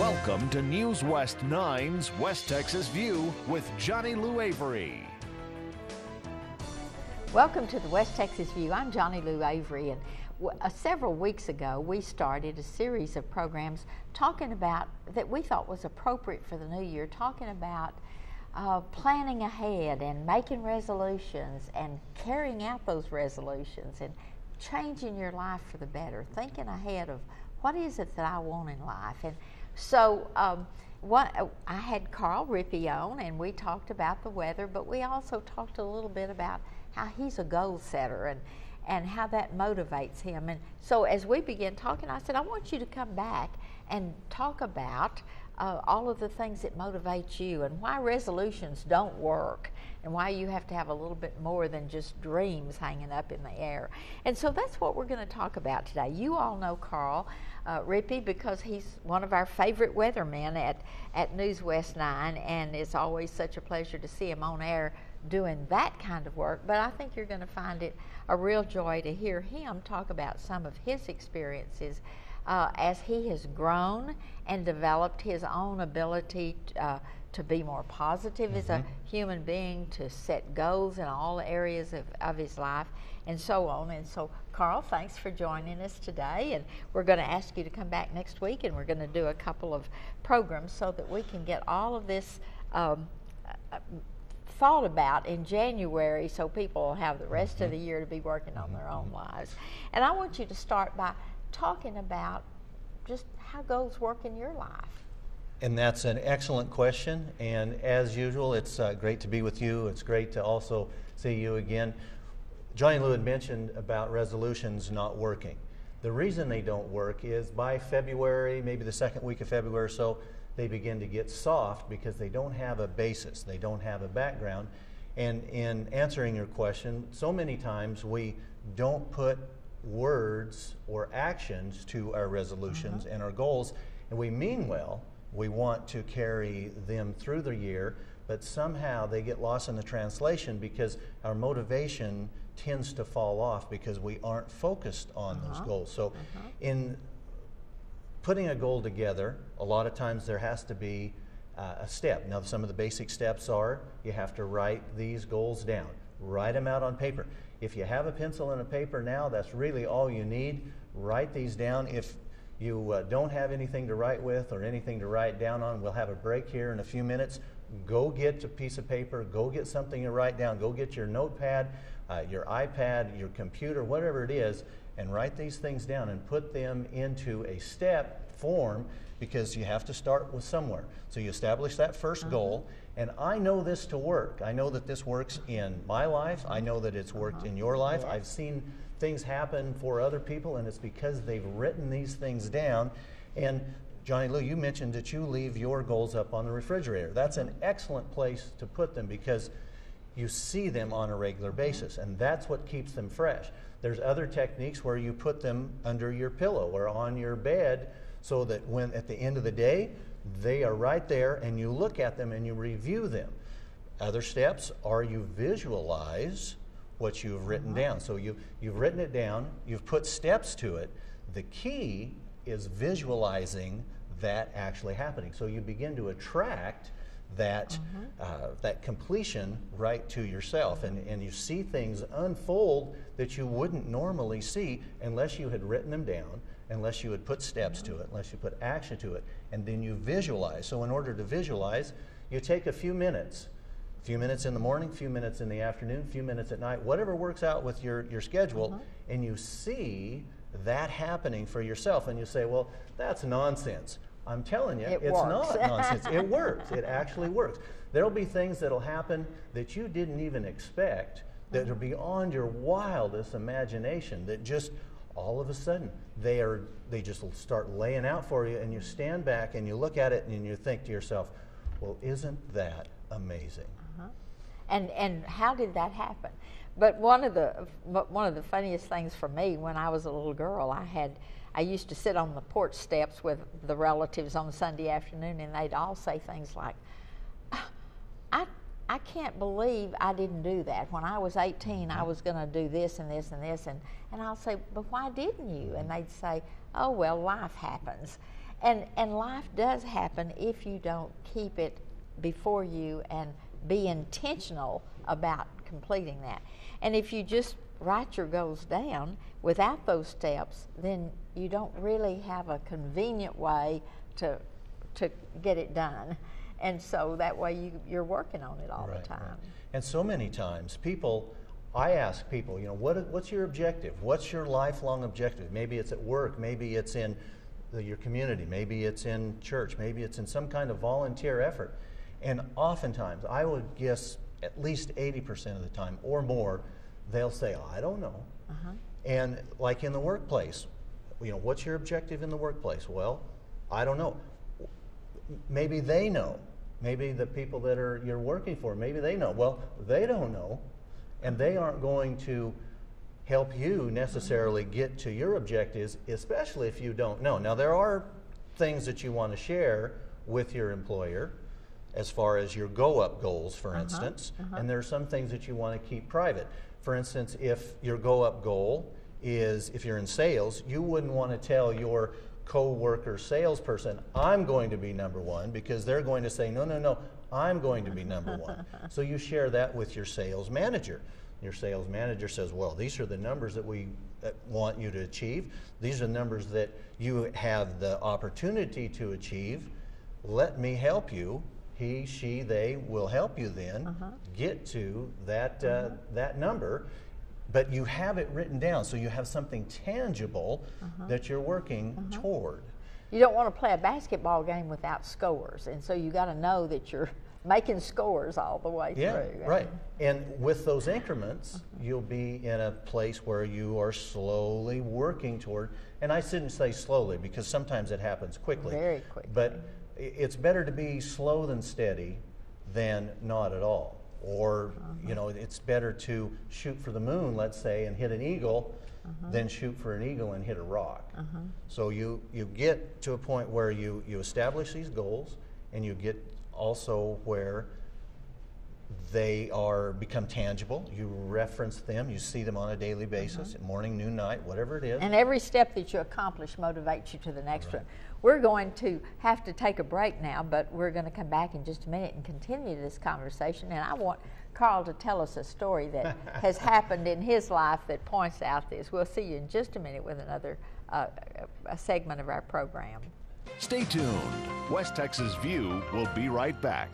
Welcome to News West 9's West Texas View with Johnny Lou Avery. Welcome to the West Texas View. I'm Johnny Lou Avery, and several weeks ago we started a series of programs talking about that we thought was appropriate for the new year, talking about planning ahead and making resolutions and carrying out those resolutions and changing your life for the better, thinking ahead of what is it that I want in life. And so I had Carl Rippey on, and we talked about the weather, but we also talked a little bit about how he's a goal setter and how that motivates him. And so as we began talking, I said, I want you to come back and talk about all of the things that motivate you and why resolutions don't work and why you have to have a little bit more than just dreams hanging up in the air. And so that's what we're going to talk about today. You all know Carl Rippey because he's one of our favorite weathermen at News West 9, and it's always such a pleasure to see him on air doing that kind of work. But I think you're going to find it a real joy to hear him talk about some of his experiences as he has grown and developed his own ability to be more positive as a human being, to set goals in all areas of his life, and so on. And so, Carl, thanks for joining us today, and we're going to ask you to come back next week, and we're going to do a couple of programs so that we can get all of this thought about in January, so people will have the rest of the year to be working on their own lives. And I want you to start by talking about just how goals work in your life. And that's an excellent question, and as usual, it's great to be with you. It's great to also see you again. Johnny Lou had mentioned about resolutions not working. The reason they don't work is by February, maybe the second week of February or so, they begin to get soft because they don't have a basis, they don't have a background. And in answering your question, so many times we don't put words or actions to our resolutions and our goals, and we mean well. We want to carry them through the year, but somehow they get lost in the translation because our motivation tends to fall off because we aren't focused on those goals. So in putting a goal together, a lot of times there has to be a step. Now, some of the basic steps are you have to write these goals down. Write them out on paper. If you have a pencil and a paper now, that's really all you need. Write these down. If you don't have anything to write with or anything to write down on, we'll have a break here in a few minutes. Go get a piece of paper, go get something to write down, go get your notepad, your iPad, your computer, whatever it is, and write these things down and put them into a step form, because you have to start with somewhere. So you establish that first goal, and I know this to work. I know that this works in my life. I know that it's worked in your life. I've seen things happen for other people, and it's because they've written these things down. And Johnny Lou, you mentioned that you leave your goals up on the refrigerator. That's an excellent place to put them because you see them on a regular basis, and that's what keeps them fresh. There's other techniques where you put them under your pillow or on your bed so that when at the end of the day, they are right there and you look at them and you review them. Other steps are you visualize what you've written down. So you've written it down, you've put steps to it. The key is visualizing that actually happening. So you begin to attract that that completion right to yourself, and you see things unfold that you wouldn't normally see unless you had written them down, unless you had put steps to it, unless you put action to it, and then you visualize. So in order to visualize, you take a few minutes in the morning, a few minutes in the afternoon, a few minutes at night, whatever works out with your schedule, and you see that happening for yourself, and you say, well, that's nonsense. I'm telling you, it's not nonsense. It works. It actually works. There'll be things that'll happen that you didn't even expect, that are beyond your wildest imagination, that just all of a sudden they just start laying out for you, and you stand back and you look at it and you think to yourself, well, isn't that amazing? And how did that happen? But one of the funniest things for me, when I was a little girl, I used to sit on the porch steps with the relatives on Sunday afternoon, and they'd all say things like, I can't believe I didn't do that. When I was 18, I was going to do this and this and this. And I'll say, but why didn't you? And they'd say, oh, well, life happens. And life does happen if you don't keep it before you and be intentional about completing that. And if you just write your goals down without those steps, then you don't really have a convenient way to get it done. And so that way you're working on it all the time. Right. And so many times I ask people, what's your objective? What's your lifelong objective? Maybe it's at work, maybe it's in your community, maybe it's in church, maybe it's in some kind of volunteer effort. And oftentimes, I would guess at least 80% of the time or more, they'll say, I don't know. And like in the workplace, what's your objective in the workplace? Well, I don't know. Maybe they know. Maybe the people that you're working for, maybe they know. Well, they don't know, and they aren't going to help you necessarily get to your objectives, especially if you don't know. Now, there are things that you want to share with your employer as far as your go-up goals, for instance, and there are some things that you want to keep private. For instance, if your go-up goal is, if you're in sales, you wouldn't want to tell your co-worker salesperson, I'm going to be number one, because they're going to say, no, I'm going to be number one. So you share that with your sales manager. Your sales manager says, well, these are the numbers that we want you to achieve. These are the numbers that you have the opportunity to achieve. Let me help you. He, she, they will help you then get to that, that number. But you have it written down, so you have something tangible that you're working toward. You don't want to play a basketball game without scores, and so you got to know that you're making scores all the way through. Yeah, right. And with those increments, you'll be in a place where you are slowly working toward, and I shouldn't say slowly because sometimes it happens quickly. Very quickly. But it's better to be slow than steady than not at all. Or, it's better to shoot for the moon, let's say, and hit an eagle than shoot for an eagle and hit a rock. So you get to a point where you establish these goals, and you get also where they become tangible. You reference them, you see them on a daily basis, morning, noon, night, whatever it is. And every step that you accomplish motivates you to the next one. We're going to have to take a break now, but we're going to come back in just a minute and continue this conversation. And I want Carl to tell us a story that has happened in his life that points out this. We'll see you in just a minute with another a segment of our program. Stay tuned. West Texas View will be right back.